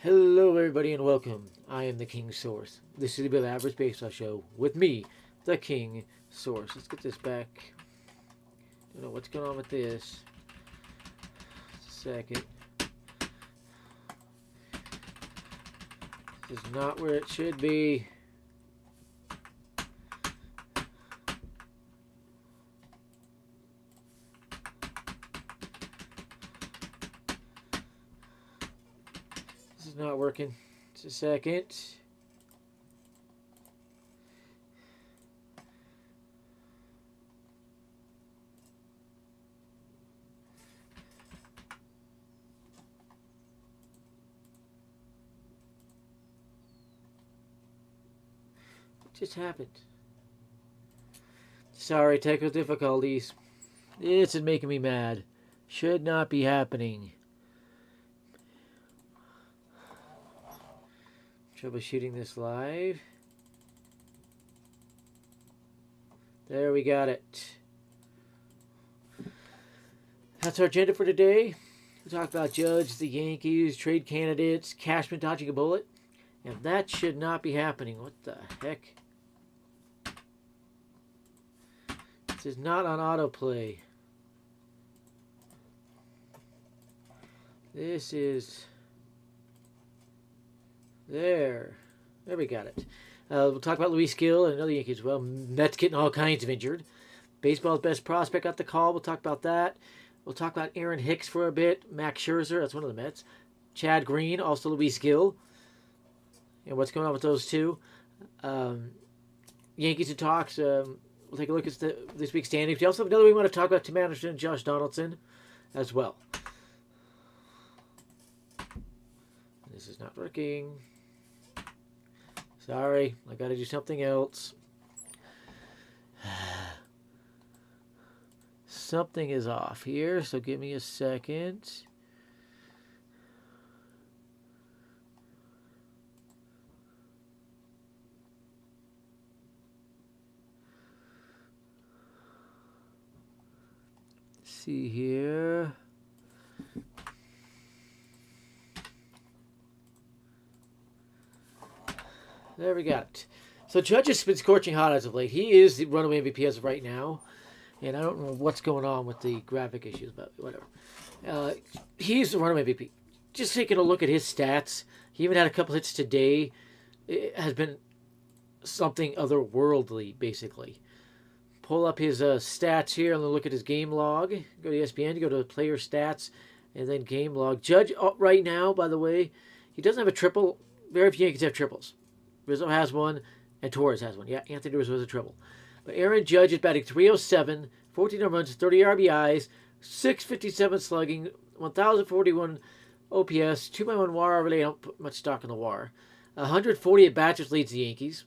Hello, everybody, and welcome. I am the King Source. This is the Bill Average Baseball Show with me, the King Source. Let's get this back. Don't know what's going on with this. Just a second. This is not where it should be. This is not working. Just a second. What just happened? Sorry, technical difficulties. This is making me mad. Should not be happening. Troubleshooting this live. There, we got it. That's our agenda for today. We'll talk about Judge, the Yankees, trade candidates, Cashman dodging a bullet. And that should not be happening. What the heck? This is not on autoplay. This is... There we got it. We'll talk about Luis Gill and another Yankees as well. Mets getting all kinds of injured. Baseball's best prospect got the call. We'll talk about that. We'll talk about Aaron Hicks for a bit. Max Scherzer, that's one of the Mets. Chad Green, also Luis Gill. And what's going on with those two. Yankees and talks. We'll take a look at this week's standings. We also have another we want to talk about Tim Anderson and Josh Donaldson as well. This is not working. Sorry, I got to do something else. Something is off here, so give me a second. See here. There we got it. So Judge has been scorching hot as of late. He is the runaway MVP as of right now. And I don't know what's going on with the graphic issues, but whatever. He's the runaway MVP. Just taking a look at his stats. He even had a couple hits today. It has been something otherworldly, basically. Pull up his stats here and look at his game log. Go to ESPN, go to player stats, and then game log. Judge, right now, by the way, he doesn't have a triple. Very few Yankees have triples. Rizzo has one, and Torres has one. Yeah, Anthony Rizzo has a triple. But Aaron Judge is batting .307, 14 home runs, 30 RBIs, .657 slugging, 1,041 OPS, 2.1 WAR. I really don't put much stock in the WAR. 140 at-bats, which leads the Yankees.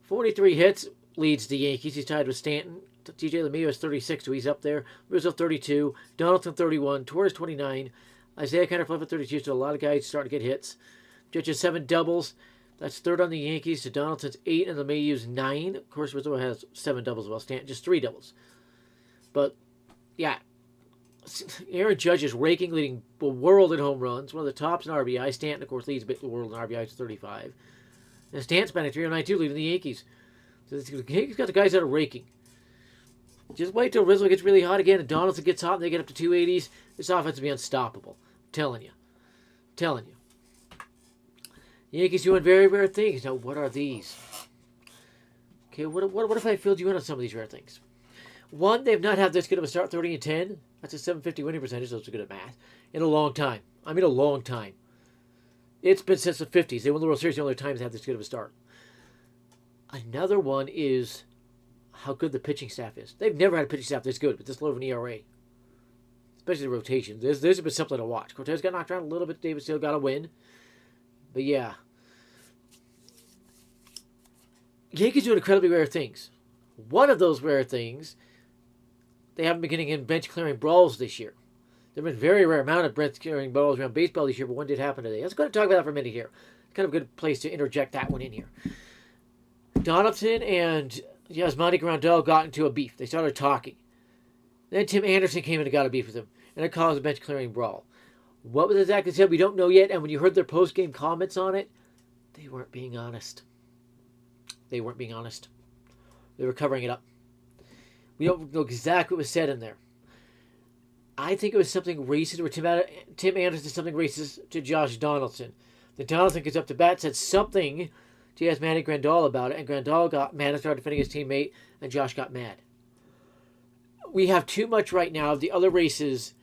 43 hits leads the Yankees. He's tied with Stanton. TJ LeMahieu has 36, so he's up there. Rizzo 32, Donaldson 31, Torres 29, Isaiah kind of flipped at 32, so a lot of guys starting to get hits. Judge has 7 doubles. That's third on the Yankees to Donaldson's 8 and LeMahieu's 9. Of course, Rizzo has 7 doubles as well. Stanton just 3 doubles. But, yeah. Aaron Judge is raking, leading the world in home runs. One of the tops in RBI. Stanton, of course, leads the world in RBI to 35. And Stanton's batting .309 too, leading the Yankees. So the Yankees got the guys that are raking. Just wait till Rizzo gets really hot again and Donaldson gets hot and they get up to 280s. This offense will be unstoppable. I'm telling you. The Yankees doing very rare things. Now, what are these? Okay, what if I filled you in on some of these rare things? One, they've not had this good of a start, 30 and 10. That's a .750 winning percentage, so it's good at math. In a long time. I mean, a long time. It's been since the 50s. They won the World Series the only time they had this good of a start. Another one is how good the pitching staff is. They've never had a pitching staff this good with this low of an ERA. Especially the rotation. This has been something to watch. Cortez got knocked around a little bit. David still got a win. But yeah. Yankees doing incredibly rare things. One of those rare things, they haven't been getting in bench clearing brawls this year. There have been very rare amount of bench clearing brawls around baseball this year, but one did happen today. Let's go and talk about that for a minute here. It's kind of a good place to interject that one in here. Donaldson and Yasmani Grandal got into a beef. They started talking. Then Tim Anderson came in and got a beef with him, and it caused a bench clearing brawl. What was exactly said, we don't know yet. And when you heard their post-game comments on it, they weren't being honest. They weren't being honest. They were covering it up. We don't know exactly what was said in there. I think it was something racist, where Tim Anderson did something racist to Josh Donaldson. Then Donaldson gets up to bat, said something to ask Manny Grandal about it, and Grandal got mad and started defending his teammate, and Josh got mad. We have too much right now of the other races.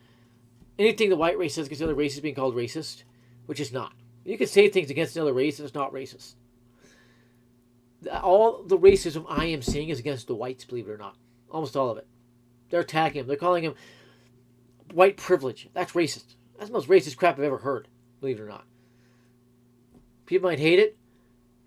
Anything the white race says against the other races being called racist, which is not. You can say things against another race and it's not racist. All the racism I am seeing is against the whites, believe it or not. Almost all of it. They're attacking him. They're calling him white privilege. That's racist. That's the most racist crap I've ever heard, believe it or not. People might hate it,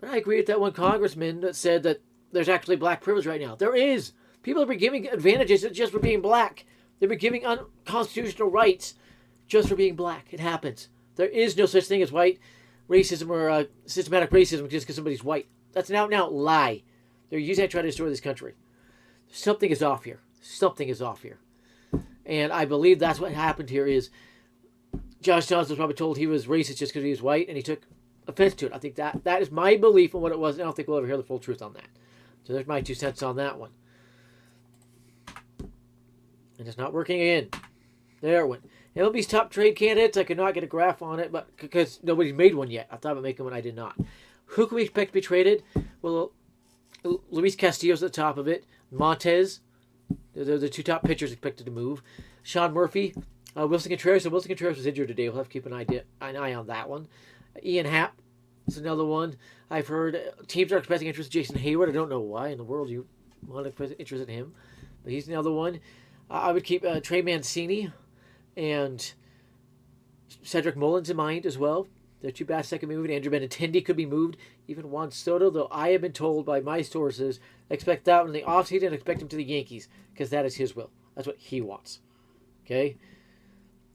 but I agree with that one congressman that said that there's actually black privilege right now. There is. People have been giving advantages just for being black. They've been giving unconstitutional rights just for being black. It happens. There is no such thing as white racism or systematic racism just because somebody's white. That's an out-and-out lie. They're using that to try to destroy this country. Something is off here. Something is off here. And I believe that's what happened here is Josh Johnson was probably told he was racist just because he was white, and he took offense to it. I think that is my belief on what it was, and I don't think we'll ever hear the full truth on that. So there's my 2 cents on that one. And it's not working again. There it went. MLB's top trade candidates, I could not get a graph on it, but because nobody's made one yet. I thought about making one, I did not. Who can we expect to be traded? Well, Luis Castillo's at the top of it. Montez, they're the 2 top pitchers expected to move. Sean Murphy, Wilson Contreras. So Wilson Contreras was injured today. We'll have to keep an eye on that one. Ian Happ is another one. I've heard teams are expressing interest in Jason Hayward. I don't know why in the world you want to express interest in him, but he's another one. I would keep Trey Mancini and Cedric Mullins in mind as well. They're 2 bats that can be moved. Andrew Benintendi could be moved. Even Juan Soto, though I have been told by my sources, expect that in the offseason and expect him to the Yankees because that is his will. That's what he wants. Okay?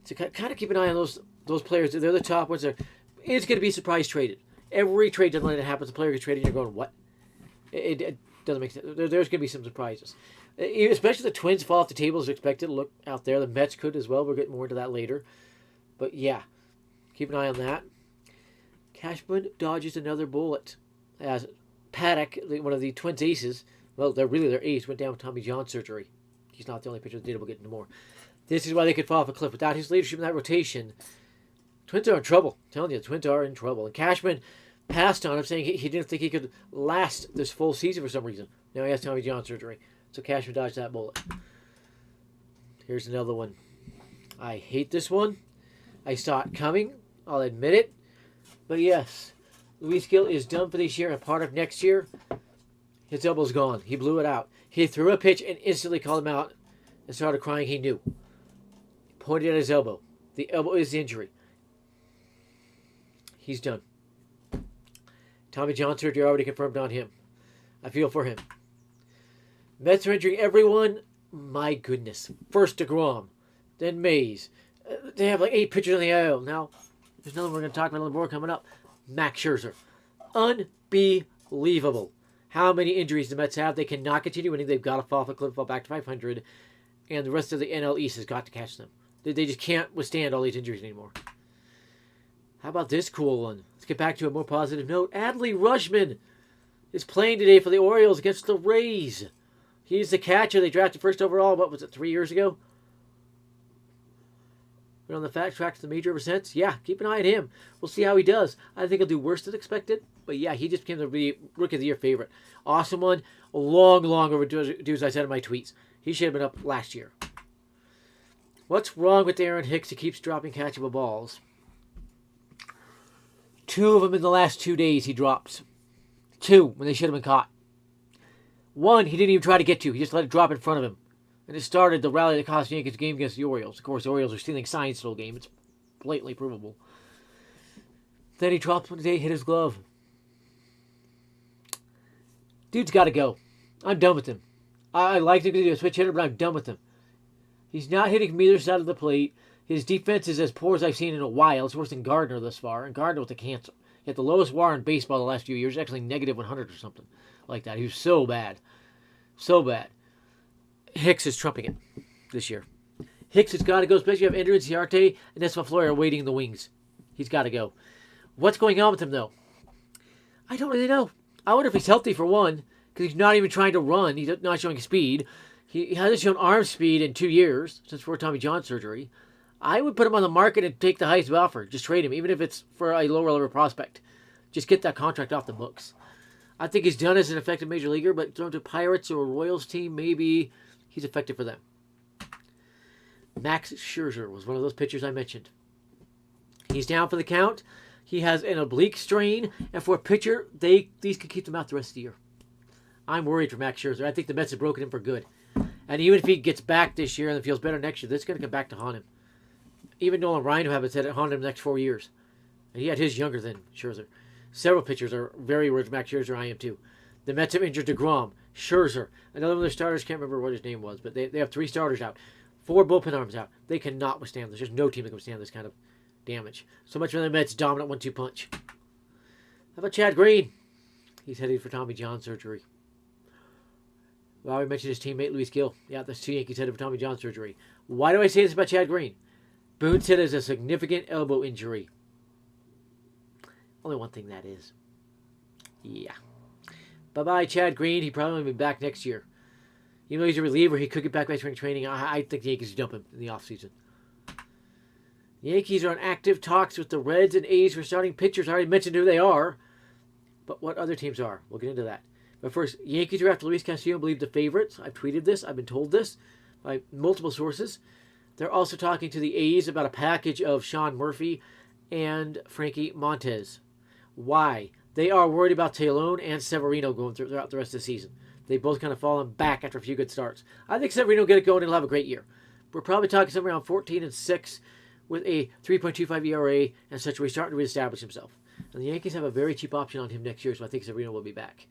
So kind of keep an eye on those players. They're the top ones. It's going to be surprise traded. Every trade deadline that happens, a player gets traded and you're going, what? It doesn't make sense. There's going to be some surprises. Especially the Twins fall off the table as expected. Look out there. The Mets could as well. We'll get more into that later. But yeah, keep an eye on that. Cashman dodges another bullet as Paddock, one of the Twins' aces, well, they're really their ace, went down with Tommy John surgery. He's not the only pitcher that did it. We'll get into more. This is why they could fall off a cliff. Without his leadership in that rotation, Twins are in trouble. I'm telling you, the Twins are in trouble. And Cashman passed on him, saying he didn't think he could last this full season for some reason. Now he has Tommy John surgery. So Cashman dodged that bullet. Here's another one. I hate this one. I saw it coming. I'll admit it. But yes, Luis Gil is done for this year and part of next year. His elbow's gone. He blew it out. He threw a pitch and instantly called him out and started crying. He knew. He pointed at his elbow. The elbow is the injury. He's done. Tommy John surgery already confirmed on him. I feel for him. Mets are injuring everyone. My goodness. First DeGrom. Then Mays. They have like 8 pitchers on the IL. Now, there's another one we're going to talk about on the board coming up. Max Scherzer. Unbelievable. How many injuries the Mets have. They cannot continue winning. They've got to fall off a cliff, fall back to 500. And the rest of the NL East has got to catch them. They just can't withstand all these injuries anymore. How about this cool one? Let's get back to a more positive note. Adley Rutschman is playing today for the Orioles against the Rays. He's the catcher they drafted first overall, what was it, 3 years ago? Been on the fast track to the major ever since. Yeah, keep an eye on him. We'll see how he does. I think he'll do worse than expected. But yeah, he just became the Rookie of the Year favorite. Awesome one. Long overdue, as I said in my tweets. He should have been up last year. What's wrong with Aaron Hicks? He keeps dropping catchable balls. 2 of them in the last 2 days he drops. 2 when they should have been caught. 1 he didn't even try to get to. He just let it drop in front of him. And it started the rally that cost Yankees game against the Orioles. Of course, the Orioles are stealing signs the whole game. It's blatantly provable. Then he dropped one today, hit his glove. Dude's got to go. I'm done with him. I like him to be a switch hitter, but I'm done with him. He's not hitting from either side of the plate. His defense is as poor as I've seen in a while. It's worse than Gardner thus far, and Gardner with a cancer. He had the lowest WAR in baseball the last few years, actually negative 100 or something like that. He was so bad. So bad. Hicks is trumping it this year. Hicks has got to go, especially you have Andrew Ciarte and Esma Flores waiting in the wings. He's got to go. What's going on with him, though? I don't really know. I wonder if he's healthy, for one, because he's not even trying to run. He's not showing speed. He hasn't shown arm speed in 2 years since before Tommy John surgery. I would put him on the market and take the highest offer. Just trade him, even if it's for a lower level prospect. Just get that contract off the books. I think he's done as an effective major leaguer, but thrown to Pirates or a Royals team, maybe he's effective for them. Max Scherzer was one of those pitchers I mentioned. He's down for the count. He has an oblique strain, and for a pitcher, these could keep him out the rest of the year. I'm worried for Max Scherzer. I think the Mets have broken him for good. And even if he gets back this year and feels better next year, this is going to come back to haunt him. Even Nolan Ryan, who haven't said it, haunted him the next 4 years. And he had his younger than Scherzer. Several pitchers are very worried for Max Scherzer. I am too. The Mets have injured DeGrom, Scherzer. Another one of their starters, can't remember what his name was, but they have 3 starters out. 4 bullpen arms out. They cannot withstand this. There's no team that can withstand this kind of damage. So much for the Mets' dominant 1-2 punch. How about Chad Green? He's headed for Tommy John surgery. Well, we mentioned his teammate Luis Gill. Yeah, that's 2 Yankees headed for Tommy John surgery. Why do I say this about Chad Green? Boone said it's a significant elbow injury. Only one thing that is. Yeah. Bye-bye, Chad Green. He probably won't be back next year. Even though he's a reliever, he could get back by spring training. I think the Yankees dump him in the offseason. The Yankees are in active talks with the Reds and A's for starting pitchers. I already mentioned who they are. But what other teams are? We'll get into that. But first, Yankees are after Luis Castillo, believe the favorites. I've tweeted this. I've been told this by multiple sources. They're also talking to the A's about a package of Sean Murphy and Frankie Montes. Why? They are worried about Taillon and Severino going throughout the rest of the season. They both kind of fallen back after a few good starts. I think Severino will get it going and he'll have a great year. We're probably talking somewhere around 14-6 with a 3.25 ERA and such, where he's starting to reestablish himself. And the Yankees have a very cheap option on him next year, so I think Severino will be back.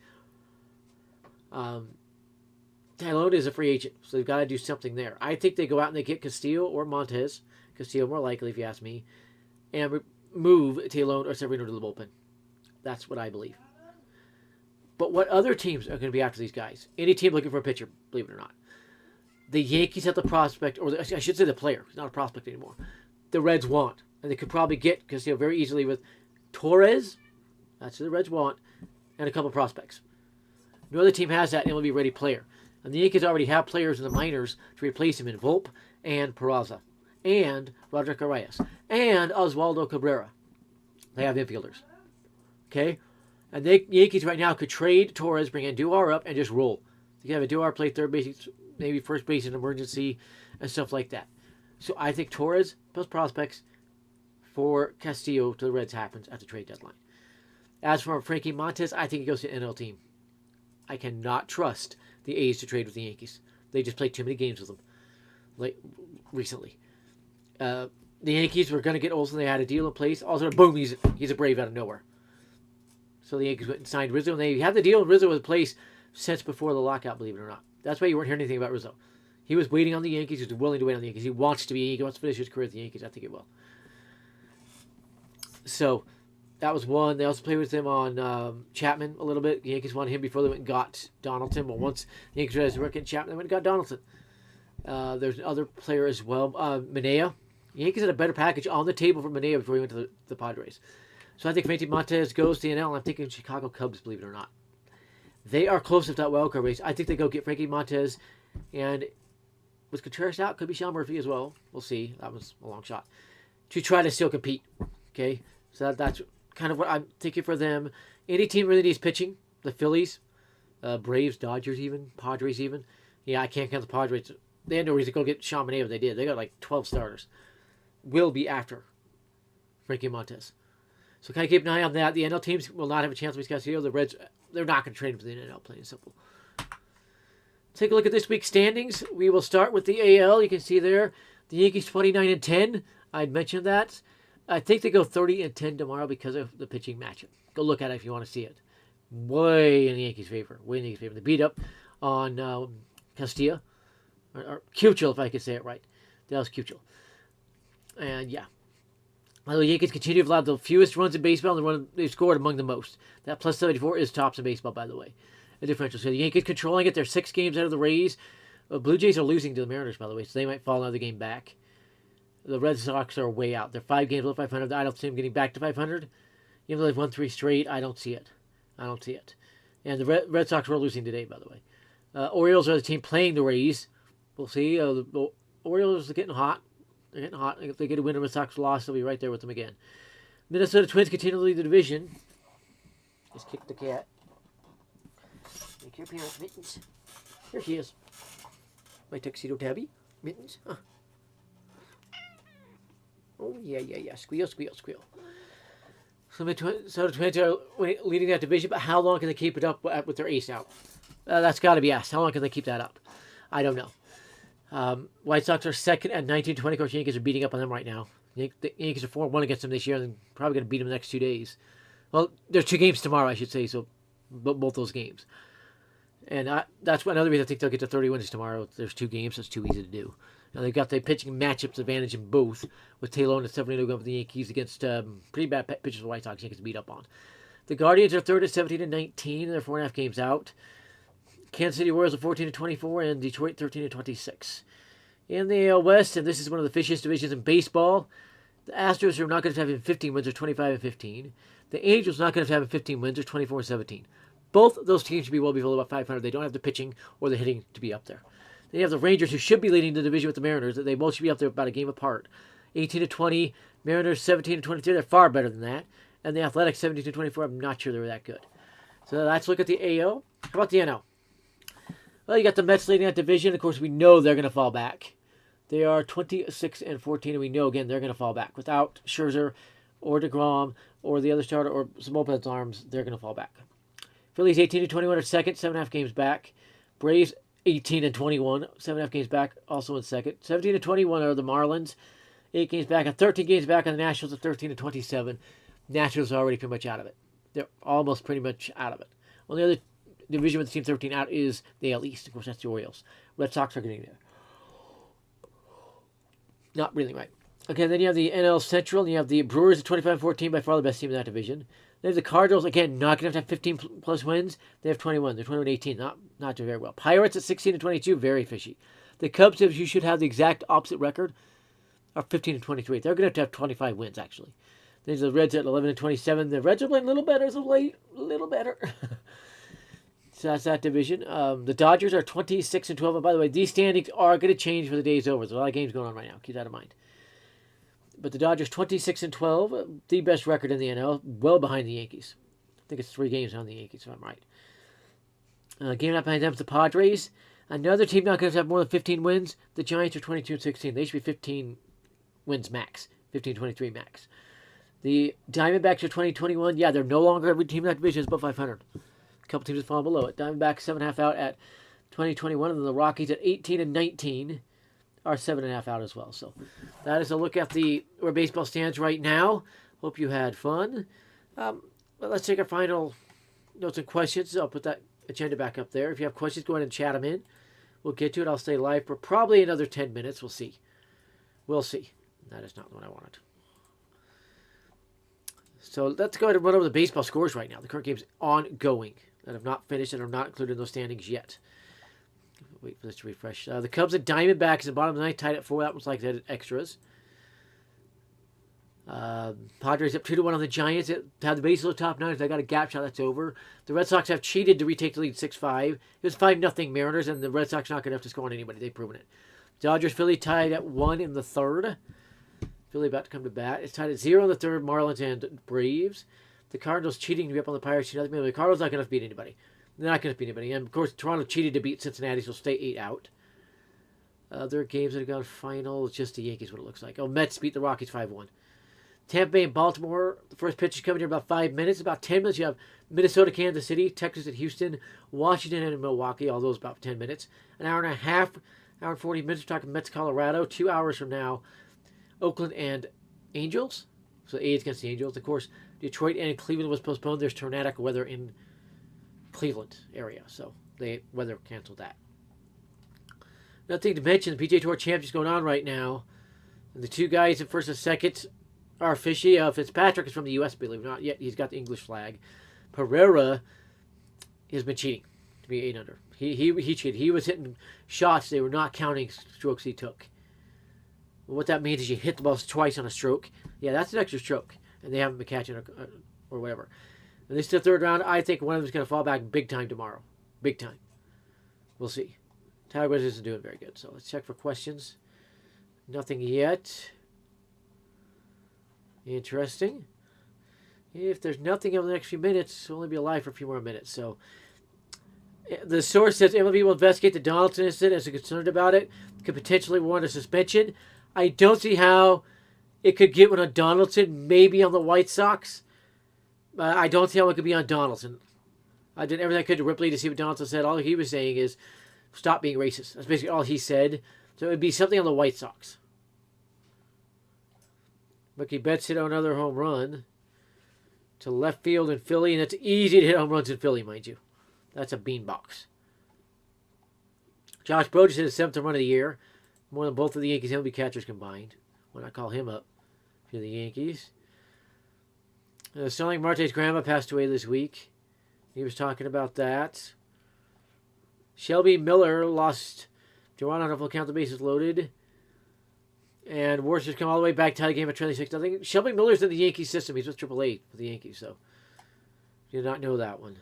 Taillon is a free agent, so they've got to do something there. I think they go out and they get Castillo or Montes. Castillo more likely, if you ask me. And move Taillon or Severino to the bullpen. That's what I believe. But what other teams are going to be after these guys? Any team looking for a pitcher, believe it or not. The Yankees have the prospect, or I should say the player. He's not a prospect anymore. The Reds want. And they could probably get Castillo very easily with Torres. That's who the Reds want. And a couple of prospects. No other team has that, and it will be a ready player. And the Yankees already have players in the minors to replace him in Volpe and Peraza and Roderick Arias and Oswaldo Cabrera. They have infielders. Okay? And the Yankees right now could trade Torres, bring Andujar up, and just roll. They can have Andujar play third base, maybe first base in emergency, and stuff like that. So I think Torres plus prospects for Castillo to the Reds happens at the trade deadline. As for Frankie Montes, I think he goes to an NL team. I cannot trust the A's to trade with the Yankees. They just played too many games with them recently. The Yankees were going to get Olsen. They had a deal in place. Also, boom, he's a Brave out of nowhere. So the Yankees went and signed Rizzo, and they had the deal. Rizzo was in place since before the lockout, believe it or not. That's why you weren't hearing anything about Rizzo. He was waiting on the Yankees. He was willing to wait on the Yankees. He wants to finish his career with the Yankees. I think he will. So that was one. They also played with him on Chapman a little bit. The Yankees wanted him before they went and got Donaldson. Well, once the Yankees realized they were getting Chapman, they went and got Donaldson. There's another player as well, Minea. The Yankees had a better package on the table for Minea before he went to the Padres. So I think Frankie Montes goes to the NL, and I'm thinking Chicago Cubs, believe it or not. They are close to that wild card race. I think they go get Frankie Montes, and with Contreras out, could be Sean Murphy as well. We'll see. That was a long shot. To try to still compete. Okay? So that's kind of what I'm thinking for them. Any team really needs pitching. The Phillies, Braves, Dodgers even, Padres even. Yeah, I can't count the Padres. They had no reason to go get Sean Manaea, but they did. They got like 12 starters. Will be after Frankie Montes. So kind of keep an eye on that. The NL teams will not have a chance with Castillo. The Reds, they're not going to trade him for the NL, plain and simple. Take a look at this week's standings. We will start with the AL. You can see there, the Yankees 29-10. I'd mentioned that. I think they go 30-10 tomorrow because of the pitching matchup. Go look at it if you want to see it. Way in the Yankees' favor. Way in the Yankees' favor. They beat up on Castilla. Or Cuchel, if I could say it right. That was Cuchel. And yeah. The Yankees continue to have the fewest runs in baseball, and they've scored among the most. That plus 74 is tops in baseball, by the way. The differential. So the Yankees controlling it. They're 6 games out of the Rays. Blue Jays are losing to the Mariners, by the way, so they might fall another game back. The Red Sox are way out. They're 5 games below 500. I don't see them getting back to 500. Even though they've won 3 straight, I don't see it. And the Red Sox were losing today, by the way. Orioles are the team playing the Rays. We'll see. The Orioles are getting hot. They're getting hot. If they get a win, the Red Sox loss, they'll be right there with them again. Minnesota Twins continue to lead the division. Just kick the cat. Make your appearance, Mittens. Here she is. My tuxedo tabby. Mittens. Huh. Oh, yeah. Squeal. So the Minnesota Twins are leading that division, but how long can they keep it up with their ace out? That's got to be asked. How long can they keep that up? I don't know. White Sox are second at 19-20. Of course, Yankees are beating up on them right now. The Yankees are 4-1 against them this year, and probably going to beat them the next 2 days. Well, there's 2 games tomorrow, I should say, so both those games. And that's another reason I think they'll get to 30 wins tomorrow. There's 2 games, so it's too easy to do. Now they've got the pitching matchups advantage in both, with Taylor and 7-0 going for the Yankees against pretty bad pitchers the White Sox. Yankees beat up on. The Guardians are third at 17-19. They're 4.5 games out. Kansas City Royals are 14-24, and Detroit 13-26. In the AL West, and this is one of the fishiest divisions in baseball, the Astros are not going to have 15 wins, or 25-15. The Angels are not going to have 15 wins, or 24-17. Both of those teams should be well below about 500. They don't have the pitching or the hitting to be up there. Then you have the Rangers, who should be leading the division with the Mariners. They both should be up there about a game apart. 18-20, Mariners 17-23. They're far better than that. And the Athletics 17-24. I'm not sure they're that good. So let's look at the AL. How about the NL? Well, you got the Mets leading that division. Of course, we know they're going to fall back. They are 26-14, and we know, again, they're going to fall back. Without Scherzer or DeGrom or the other starter or some Lopez arms, they're going to fall back. Phillies 18-21 are second, 7.5 games back. Braves 18-21, 7.5 games back, also in second. 17-21 are the Marlins, 8 games back, and 13 games back on the Nationals at 13-27. Nationals are already pretty much out of it. They're almost pretty much out of it. Only other division with the team 13 out is the AL East. Of course, that's the Orioles. Red Sox are getting there. Not really right. Okay, then you have the NL Central, and you have the Brewers at 25-14, by far the best team in that division. Then the Cardinals, again, not going to have 15 plus wins. They have 21. They're 21-18, not doing very well. Pirates at 16-22, very fishy. The Cubs, if you should have the exact opposite record, are 15-23. They're going to have 25 wins, actually. There's the Reds at 11-27. The Reds are playing a little better as of late. A little better. So that's that division. The Dodgers are 26-12. And by the way, these standings are going to change for the day's over. There's a lot of games going on right now. Keep that in mind. But the Dodgers 26-12, the best record in the NL, well behind the Yankees. I think it's 3 games on the Yankees, if I'm right. Game up behind them is the Padres. Another team not going to have more than 15 wins. The Giants are 22-16. They should be 15 wins max. 15-23 max. The Diamondbacks are 20-21. Yeah, they're no longer every team in that division is above 500. A couple teams have fallen below it. Diamondbacks 7.5 out at 20-21, and then the Rockies at 18-19 are 7.5 out as well. So that is a look at where baseball stands right now. Hope you had fun. Well, let's take our final notes and questions. I'll put that agenda back up there. If you have questions, go ahead and chat them in. We'll get to it. I'll stay live for probably another 10 minutes. We'll see. We'll see. That is not what I wanted. So let's go ahead and run over the baseball scores right now. The current game's ongoing that have not finished and are not included in those standings yet. Wait for this to refresh. The Cubs and Diamondbacks at the bottom of the ninth, tied at 4. That was like they had extras. Padres up 2-1 on the Giants. It had the bases of the top 9. If they got a gap shot, that's over. The Red Sox have cheated to retake the lead 6-5. It was 5-0 Mariners, and the Red Sox not going to have to score on anybody. They've proven it. Dodgers, Philly tied at 1 in the third. Philly about to come to bat. It's tied at 0 in the third. Marlins and Braves. The Cardinals cheating to be up on the Pirates. The Cardinals not going to beat anybody. They're not going to beat anybody. And, of course, Toronto cheated to beat Cincinnati, so stay 8 out. Other games that have gone final, it's just the Yankees, what it looks like. Oh, Mets beat the Rockies 5-1. Tampa Bay and Baltimore, the first pitch is coming here in about 5 minutes. About 10 minutes, you have Minnesota, Kansas City, Texas at Houston, Washington and Milwaukee, all those about 10 minutes. An hour and a half, hour and 40 minutes, we're talking Mets, Colorado. 2 hours from now, Oakland and Angels. So A's against the Angels. Of course, Detroit and Cleveland was postponed. There's tornadic weather in Cleveland area, so weather canceled that. Nothing to mention, the PGA Tour Championship going on right now. And the 2 guys in first and second are fishy. Fitzpatrick is from the U.S., believe it or not. Yet he's got the English flag. Pereira has been cheating. to be 8 under. He cheated. He was hitting shots. They were not counting strokes he took. What that means is you hit the ball twice on a stroke. Yeah, that's an extra stroke, and they haven't been catching or whatever. And this is the third round. I think one of them is going to fall back big time tomorrow. Big time. We'll see. Tiger Woods isn't doing very good. So let's check for questions. Nothing yet. Interesting. If there's nothing in the next few minutes, we'll only be alive for a few more minutes. So the source says MLB will investigate the Donaldson incident as they're concerned about it. Could potentially warrant a suspension. I don't see how it could get one on Donaldson, maybe on the White Sox. I don't see how it could be on Donaldson. I did everything I could to Ripley to see what Donaldson said. All he was saying is, stop being racist. That's basically all he said. So it would be something on the White Sox. Mookie Betts hit another home run to left field in Philly, and it's easy to hit home runs in Philly, mind you. That's a beanbox. Josh Brodus hit his 7th home run of the year, more than both of the Yankees MLB catchers combined. When I call him up for the Yankees. Starling Marte's grandma passed away this week. He was talking about that. Shelby Miller lost Toronto on a full count, the bases loaded. And Worcester's come all the way back, tied the game at 26-0. Shelby Miller's in the Yankee system. He's with AAA for the Yankees, so did not know that one.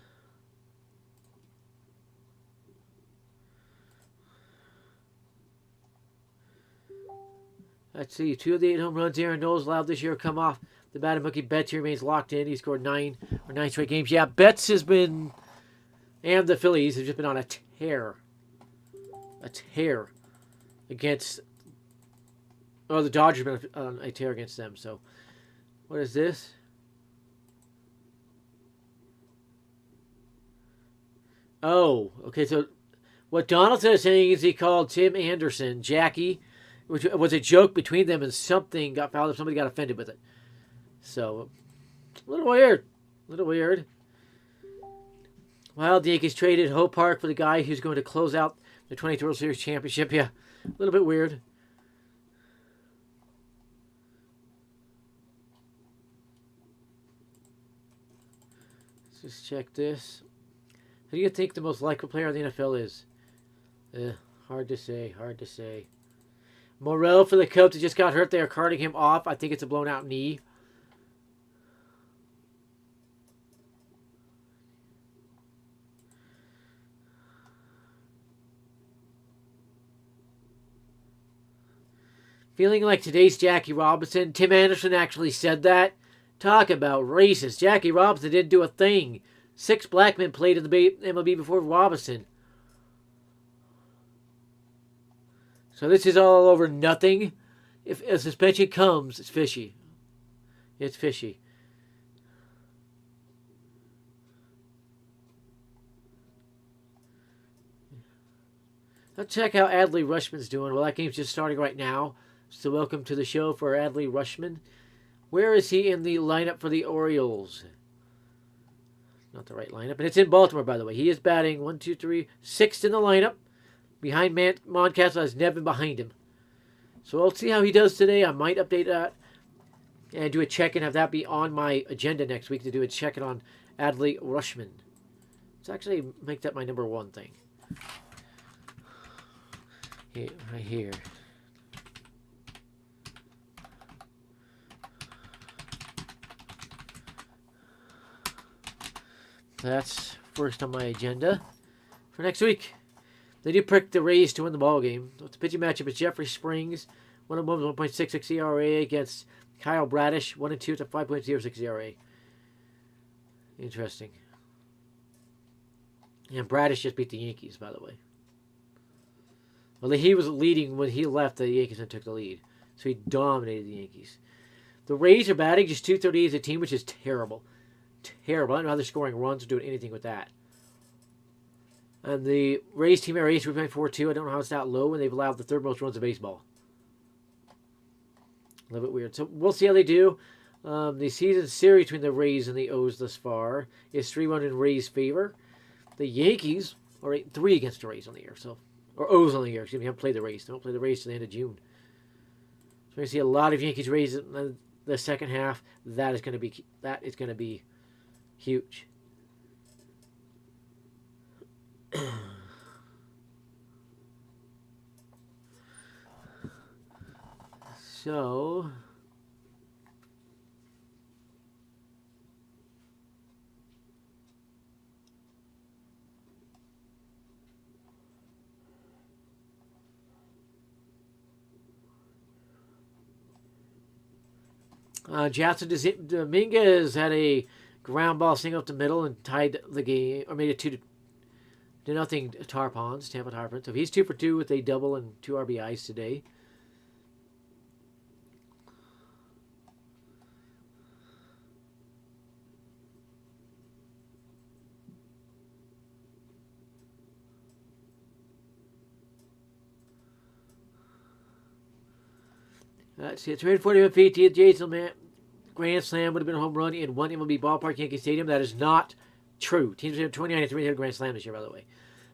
Let's see. 2 of the 8 home runs Aaron Knowles allowed this year come off the bat of Mookie Betts. He remains locked in. He scored 9 straight games. Yeah, Betts has been, and the Phillies have just been on a tear. A tear against, the Dodgers have been on a tear against them. So, what is this? Oh, okay. So, what Donaldson is saying is he called Tim Anderson Jackie, which was a joke between them, and something got fouled up. Somebody got offended with it. So, a little weird. A little weird. Well, the Yankees traded Hope Park for the guy who's going to close out the 20th World Series championship. Yeah, a little bit weird. Let's just check this. Who do you think the most likable player in the NFL is? Hard to say. Hard to say. Morel for the Cubs. He just got hurt. They are carting him off. I think it's a blown out knee. Feeling like today's Jackie Robinson. Tim Anderson actually said that. Talk about racist. Jackie Robinson didn't do a thing. 6 black men played in the MLB before Robinson. So this is all over nothing. If a suspension comes, it's fishy. It's fishy. Let's check how Adley Rutschman's doing. Well, that game's just starting right now. So welcome to the show for Adley Rutschman. Where is he in the lineup for the Orioles? Not the right lineup. And it's in Baltimore, by the way. He is batting 1, 2, 3, 6th in the lineup. Behind Moncastle has Nevin behind him. So we'll see how he does today. I might update that and do a check and have that be on my agenda next week to do a check-in on Adley Rutschman. Let's actually make that my number 1 thing. Here, right here. That's first on my agenda for next week. They do pick the Rays to win the ball game. The pitching matchup is Jeffrey Springs, 1.66 ERA against Kyle Bradish, 1-2 with a 5.06 ERA. Interesting. And Bradish just beat the Yankees, by the way. Well, he was leading when he left. The Yankees and took the lead, so he dominated the Yankees. The Rays are batting just .238 as a team, which is terrible. Terrible. I don't know how they're scoring runs or doing anything with that. And the Rays team area is 3.42. I don't know how it's that low, and they've allowed the 3rd most runs in baseball. A little bit weird. So we'll see how they do. The season series between the Rays and the O's thus far is 3-1 in Rays' favor. The Yankees are 8-3 against the Rays on the year. Or O's on the year. Excuse me. They haven't played the Rays. They don't play the Rays till the end of June. So we're going to see a lot of Yankees Rays in the second half. That is going to be huge. So, Jackson Dominguez had a ground ball single up the middle and tied the game, or made it 2-0 Tar Pawns, Tampa Tar Pawns. So he's 2 for 2 with a double and 2 RBIs today. Let's see, 340 feet. Jason Grand Slam would have been a home run in one MLB ballpark, Yankee Stadium. That is not true. Teams have 29 and 3 hit a Grand Slam this year, by the way.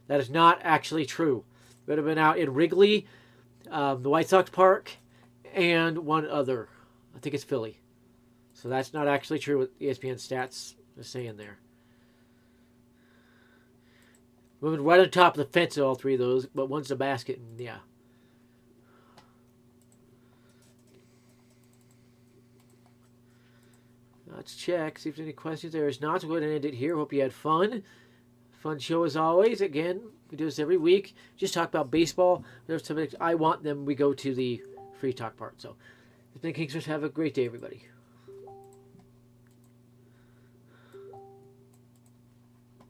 That is not actually true. Would have been out in Wrigley, the White Sox Park, and one other. I think it's Philly. So that's not actually true what ESPN stats are saying there. Moving right on top of the fence, all three of those, but one's the basket, and yeah. Let's check, see if there's any questions. There is not. So we'll go ahead and end it here. Hope you had fun. Fun show as always. Again, we do this every week. Just talk about baseball. There's something I want them. We go to the free talk part. So, the TheKingSource. Have a great day, everybody.